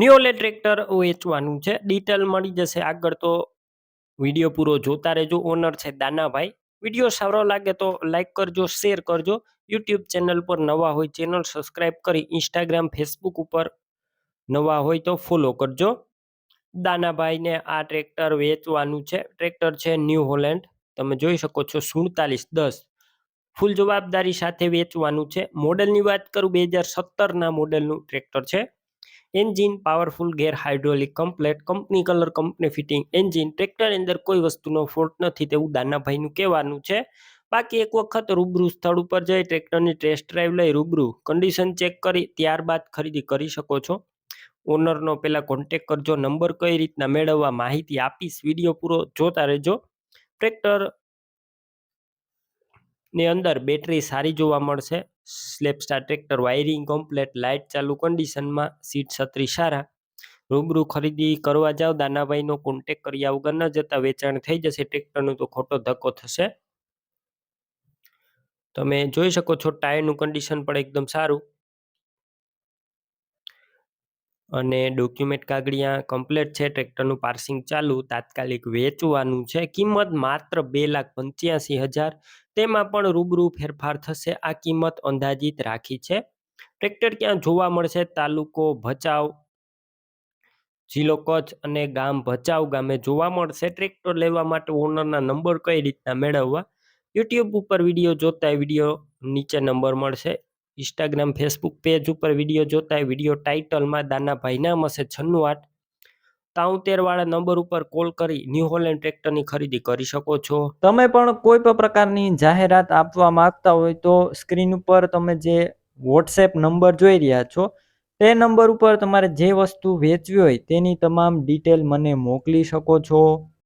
નિઓલે tractor વેચવાનું છે. Detail મળી જશે આગળ, તો વિડીયો પૂરો જોતા રહેજો. ઓનર છે દાનાભાઈ. વિડીયો સારો લાગે તો લાઈક કરજો, શેર કરજો. યુટ્યુબ ચેનલ પર નવા હોય ચેનલ સબસ્ક્રાઈબ કરી, ઇન્સ્ટાગ્રામ ફેસબુક ઉપર નવા હોય તો ફોલો કરજો. દાનાભાઈને આ ટ્રેક્ટર વેચવાનું છે. ટ્રેક્ટર છે ન્યૂ હોલેન્ડ, તમે જોઈ શકો છો 4710. ફૂલ જવાબદારી સાથે વેચવાનું છે. મોડેલની વાત કરું, 2017ના મોડેલનું ટ્રેક્ટર છે. એન્જિન પાવરફુલ, ગેર hydraulic complete, company colour, company fitting engine. ટ્રેક્ટરની અંદર કોઈ વસ્તુનો ફોલ્ટ નથી તેવું દાનાભાઈનું કહેવાનું છે. બાકી એક વખત રૂબરૂ સ્થળ ઉપર જઈ ટ્રેક્ટરની ટેસ્ટ ડ્રાઈવ લઈ રૂબરૂ કન્ડિશન ચેક કરી ત્યારબાદ ખરીદી કરી શકો છો. ઓનરનો પહેલા કોન્ટેક કરજો. નંબર કઈ રીતના મેળવવા માહિતી આપીશ, વિડીયો પૂરો જોતા રહેજો. ટ્રેક્ટર ની અંદર બેટરી સારી જોવા મળશે. સ્લેપસ્ટાર ટ્રેક્ટર, વાયરિંગ કમ્પ્લેટ, લાઇટ ચાલુ કન્ડિશનમાં, સીટ છત્રી સારા. રૂબરૂ ખરીદી કરવા જાવ, દાનાભાઈનો કોન્ટેક કર્યા વગર ન જતા વેચાણ થઈ જશે ટ્રેક્ટરનું, તો ખોટો ધક્કો થશે. તમે જોઈ શકો છો ટાયરનું કન્ડિશન પણ એકદમ સારું અને ડોક્યુમેન્ટ કાગળિયા કમ્પ્લેટ છે. ટ્રેક્ટરનું પાર્સિંગ ચાલુ, તાત્કાલિક વેચવાનું છે. કિંમત માત્ર 2,85,000. તેમાં પણ રૂબરૂ ફેરફાર થશે. આ કિંમત અંદાજિત રાખી છે. ટ્રેક્ટર ક્યાં જોવા મળશે? તાલુકો ભચાઉ, જિલ્લો કચ્છ અને ગામ ભચાઉ ગામે જોવા મળશે. ટ્રેક્ટર લેવા માટે ઓનરના નંબર કઈ રીતના મેળવવા? યુટ્યુબ ઉપર વિડીયો જોતા વિડીયો નીચે નંબર મળશે. ઇન્સ્ટાગ્રામ ફેસબુક પેજ ઉપર વિડીયો જોતા વિડીયો ટાઇટલમાં દાનાભાઈ નામ હશે. 9673 વાળા નંબર ઉપર કોલ કરી ન્યૂ હોલેન્ડ ટ્રેક્ટરની ખરીદી કરી શકો છો. તમે પણ કોઈ પણ પ્રકારની જાહેરાત આપવા માંગતા હોય તો સ્ક્રીન ઉપર તમે જે વોટ્સએપ નંબર જોઈ રહ્યા છો તે નંબર ઉપર તમારે જે વસ્તુ વેચવી હોય તેની તમામ ડિટેલ મને મોકલી શકો છો.